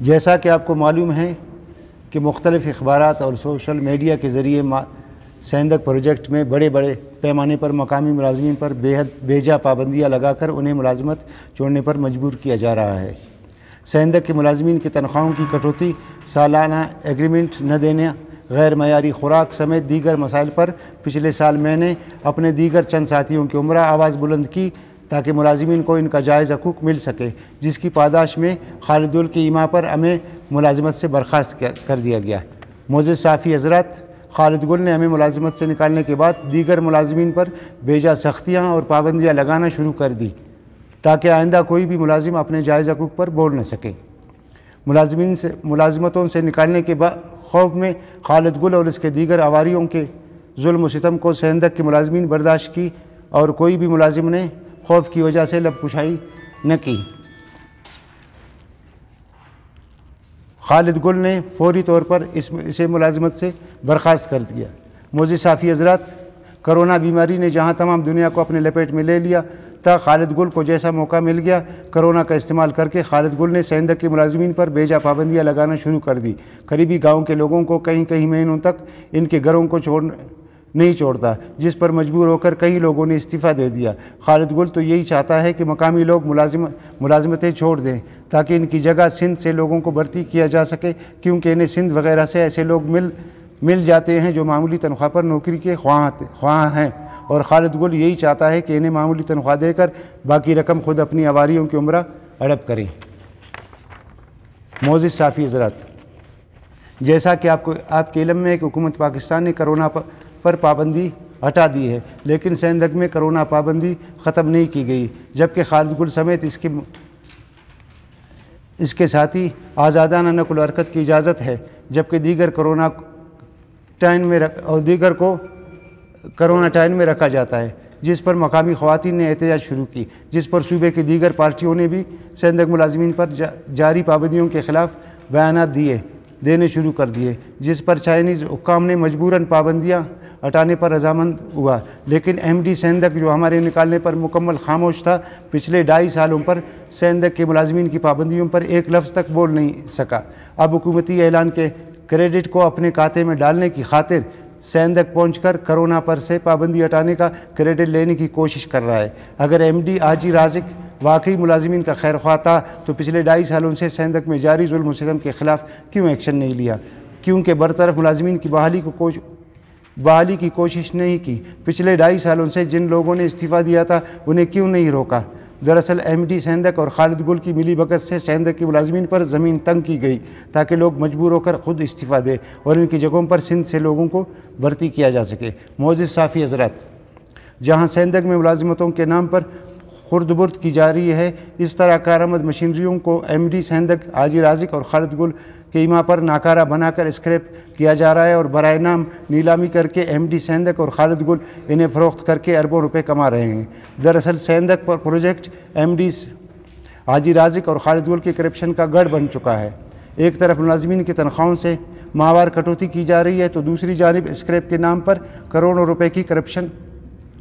جیسا کہ آپ کو معلوم ہے کہ مختلف اخبارات اور سوشل میڈیا کے ذریعے سیندک پروجیکٹ میں بڑے پیمانے پر مقامی ملازمین پر بیجا پابندیاں لگا کر انہیں ملازمت چھوڑنے پر مجبور کیا جا رہا ہے۔ سیندک کے ملازمین کی تنخواہوں کی کٹوتی، سالانہ ایگریمنٹ نہ دینے، غیر معیاری خوراک سمیت دیگر مسائل پر پچھلے سال میں نے اپنے دیگر چند ساتھیوں کی ہمراہ آواز بلند کی تاکہ ملازمین کو ان کا جائز حقوق مل سکے، جس کی پاداش میں خالد گل کی ایما پر ہمیں ملازمت سے برخاست کر دیا گیا۔ معزز صحافی حضرات، خالد گل نے ہمیں ملازمت سے نکالنے کے بعد دیگر ملازمین پر بیجا سختیاں اور پابندیاں لگانا شروع کر دی تاکہ آئندہ کوئی بھی ملازم اپنے جائز حقوق پر بول نہ سکے۔ ملازمتوں سے نکالنے کے خوف میں خالد گل اور اس کے دیگر عواریوں کے ظلم و ستم کو سیندک کے ملازمین برداشت کی اور کوئی بھی ملازم نے خوف کی وجہ سے لب کشائی نہ کی۔ خالد گل نے فوری طور پر اسے ملازمت سے برخاست کر دیا۔ معزز صحافی حضرات، کرونا بیماری نے جہاں تمام دنیا کو اپنے لپیٹ میں لے لیا تھا، خالد گل کو جیسا موقع مل گیا، کرونا کا استعمال کر کے خالد گل نے سیندک کے ملازمین پر بیجا پابندیاں لگانا شروع کر دی۔ قریبی گاؤں کے لوگوں کو کئی مہینوں تک ان کے گھروں کو نہیں چھوڑتا، جس پر مجبور ہو کر کئی لوگوں نے استعفیٰ دے دیا۔ خالد گل تو یہی چاہتا ہے کہ مقامی لوگ ملازمتیں چھوڑ دیں تاکہ ان کی جگہ سندھ سے لوگوں کو بھرتی کیا جا سکے، کیونکہ انہیں سندھ وغیرہ سے ایسے لوگ مل جاتے ہیں جو معمولی تنخواہ پر نوکری کے خواہاں ہیں، اور خالد گل یہی چاہتا ہے کہ انہیں معمولی تنخواہ دے کر باقی رقم خود اپنی عواریوں کی عمرہ ہڑپ کریں۔ معزز صحافی حضرات، جیسا کہ آپ کے علم میں کہ حکومت پاکستان نے کرونا پر پابندی ہٹا دی ہے، لیکن سیندک میں کرونا پابندی ختم نہیں کی گئی، جبکہ خالد گل سمیت اس کے ساتھی آزادانہ نقل و حرکت کی اجازت ہے، جبکہ دیگر کو کرونا ٹائم میں رکھا جاتا ہے، جس پر مقامی خواتین نے احتجاج شروع کی، جس پر صوبے کی دیگر پارٹیوں نے بھی سیندک ملازمین پر جاری پابندیوں کے خلاف بیانات دینے شروع کر دیے، جس پر چائنیز حکام نے مجبوراً پابندیاں ہٹانے پر رضامند ہوا، لیکن ایم ڈی سیندک جو ہمارے نکالنے پر مکمل خاموش تھا، پچھلے 2.5 سالوں پر سیندک کے ملازمین کی پابندیوں پر ایک لفظ تک بول نہیں سکا۔ اب حکومتی اعلان کے کریڈٹ کو اپنے کھاتے میں ڈالنے کی خاطر سیندک پہنچ کر کرونا پر سے پابندی ہٹانے کا کریڈٹ لینے کی کوشش کر رہا ہے۔ اگر ایم ڈی حاجی رازق واقعی ملازمین کا خیر خواہ تھا تو پچھلے 2.5 سالوں سے سیندک میں جاری ظلم و ستم کے خلاف کیوں ایکشن نہیں لیا؟ کیونکہ برطرف ملازمین کی بحالی کی کوشش نہیں کی؟ پچھلے 2.5 سالوں سے جن لوگوں نے استعفیٰ دیا تھا انہیں کیوں نہیں روکا؟ دراصل ایم ڈی سیندک اور خالد گل کی ملی بھگت سے سیندک کی ملازمین پر زمین تنگ کی گئی تاکہ لوگ مجبور ہو کر خود استعفیٰ دیں اور ان کی جگہوں پر سندھ سے لوگوں کو بھرتی کیا جا سکے۔ معزز صحافی حضرات، جہاں سیندک میں ملازمتوں کے نام پر خرد برد کی جا رہی ہے، اس طرح کارآمد مشینریوں کو ایم ڈی سیندک، حاجی رازق اور خالد گل کے ایما پر ناکارہ بنا کر اسکریپ کیا جا رہا ہے اور برائے نام نیلامی کر کے ایم ڈی سیندک اور خالد گل انہیں فروخت کر کے اربوں روپے کما رہے ہیں۔ دراصل سیندک پر پروجیکٹ ایم ڈی حاجی رازق اور خالد گل کے کرپشن کا گڑھ بن چکا ہے۔ ایک طرف ملازمین کی تنخواہوں سے ماہوار کٹوتی کی جا رہی ہے تو دوسری جانب اسکریپ کے نام پر کروڑوں روپے کی کرپشن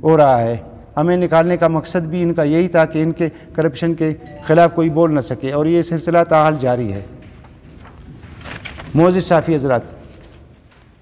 ہو رہا ہے۔ ہمیں نکالنے کا مقصد بھی ان کا یہی تھا کہ ان کے کرپشن کے خلاف کوئی بول نہ سکے، اور یہ سلسلہ تاحال جاری ہے۔ معزز صحافی حضرات،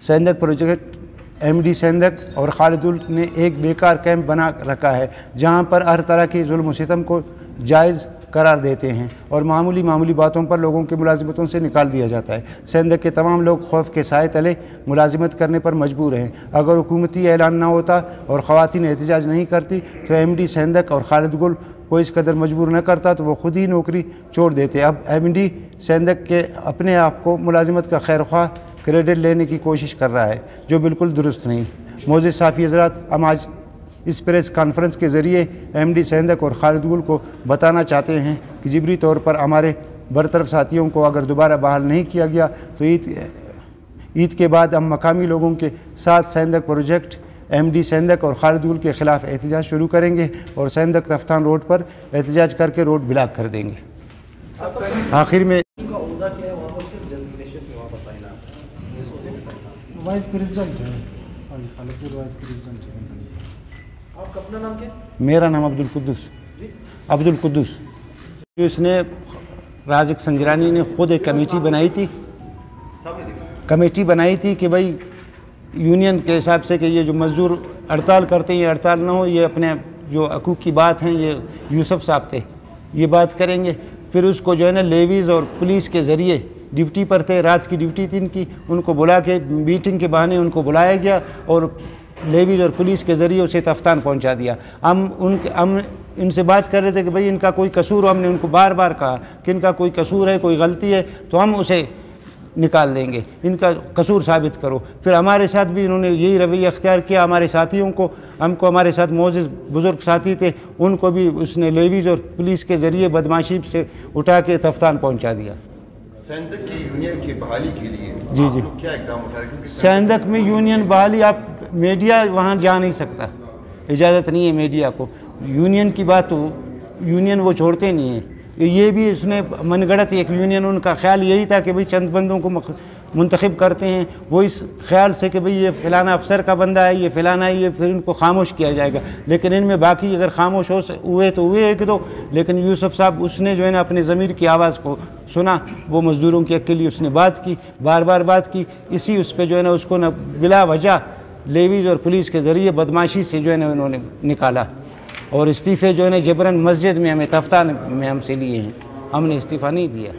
Saindak project M D Saindak اور خالد گل نے ایک بیکار کیمپ بنا رکھا ہے جہاں پر ہر طرح کے ظلم و ستم کو جائز قرار دیتے ہیں اور معمولی باتوں پر لوگوں کی ملازمتوں سے نکال دیا جاتا ہے۔ سیندک کے تمام لوگ خوف کے سائے تلے ملازمت کرنے پر مجبور ہیں۔ اگر حکومتی اعلان نہ ہوتا اور خواتین احتجاج نہیں کرتی تو ایم ڈی سیندک اور خالد گل کو اس قدر مجبور نہ کرتا تو وہ خود ہی نوکری چھوڑ دیتے۔ اب ایم ڈی سیندک کے اپنے آپ کو ملازمت کا خیر خواہ کریڈٹ لینے کی کوشش کر رہا ہے، جو بالکل درست نہیں۔ معزز صحافی حضرات، ہم آج اس پریس کانفرنس کے ذریعے ایم ڈی سیندک اور خالد گل کو بتانا چاہتے ہیں کہ جبری طور پر ہمارے برطرف ساتھیوں کو اگر دوبارہ بحال نہیں کیا گیا تو عید کے بعد ہم مقامی لوگوں کے ساتھ Saindak project M D Saindak اور خالد گل کے خلاف احتجاج شروع کریں گے اور سیندک تفتان روڈ پر احتجاج کر کے روڈ بلاک کر دیں گے۔ آخر میں وائس پریزیڈنٹ ہے، خالد گل وائس پریزیڈنٹ ہے۔ آپ کا اپنا نام کیا؟ میرا نام عبد القدس۔ اس نے رازق سنجرانی نے خود ایک کمیٹی بنائی تھی کہ بھائی یونین کے حساب سے کہ یہ جو مزدور ہڑتال کرتے ہیں یہ ہڑتال نہ ہو، یہ اپنے جو حقوق کی بات ہیں یہ یوسف صاحب تھے یہ بات کریں گے۔ پھر اس کو جو ہے نا لیویز اور پولیس کے ذریعے ڈیوٹی پر تھے، رات کی ڈیوٹی تھی ان کی، ان کو بلا کے میٹنگ کے بہانے ان کو بلایا گیا اور لیویز اور پولیس کے ذریعے اسے تفتان پہنچا دیا۔ ہم ان سے بات کر رہے تھے کہ بھئی ان کا کوئی قصور ہو، ہم نے ان کو بار بار کہا کہ ان کا کوئی قصور ہے، کوئی غلطی ہے تو ہم اسے نکال دیں گے، ان کا قصور ثابت کرو۔ پھر ہمارے ساتھ بھی انہوں نے یہی رویہ اختیار کیا، ہمارے ساتھیوں کو، ہمارے ساتھ معزز بزرگ ساتھی تھے ان کو بھی اس نے لیویز اور پولیس کے ذریعے بدمعاشی سے اٹھا کے تفتان پہنچا دیا۔ سندھ کی یونین کی بحالی کے لیے جی کیا اقدام اٹھا رہے ہیں؟ سندھ میں یونین بحالی، آپ میڈیا وہاں جا نہیں سکتا، اجازت نہیں ہے میڈیا کو۔ یونین کی بات تو یونین وہ چھوڑتے نہیں ہیں، یہ بھی اس نے من گڑت ایک یونین، ان کا خیال یہی تھا کہ بھئی چند بندوں کو منتخب کرتے ہیں، وہ اس خیال سے کہ بھئی یہ فلانا افسر کا بندہ ہے، یہ فلانا ہے، یہ پھر ان کو خاموش کیا جائے گا۔ لیکن ان میں باقی اگر خاموش ہوئے تو ہوئے ایک دو، لیکن یوسف صاحب اس نے جو ہے نا اپنے ضمیر کی آواز کو سنا، وہ مزدوروں کے حق کے لیے اس نے بات کی، بار بار بات کی، اسی اس پہ جو ہے نا اس کو نا بلا وجہ لیویز اور پولیس کے ذریعے بدمعاشی سے جو ہے نا انہوں نے نکالا، اور استعفے جو ہے نا جبراً مسجد میں ہمیں تفتان میں ہم سے لیے ہیں، ہم نے استعفیٰ نہیں دیا۔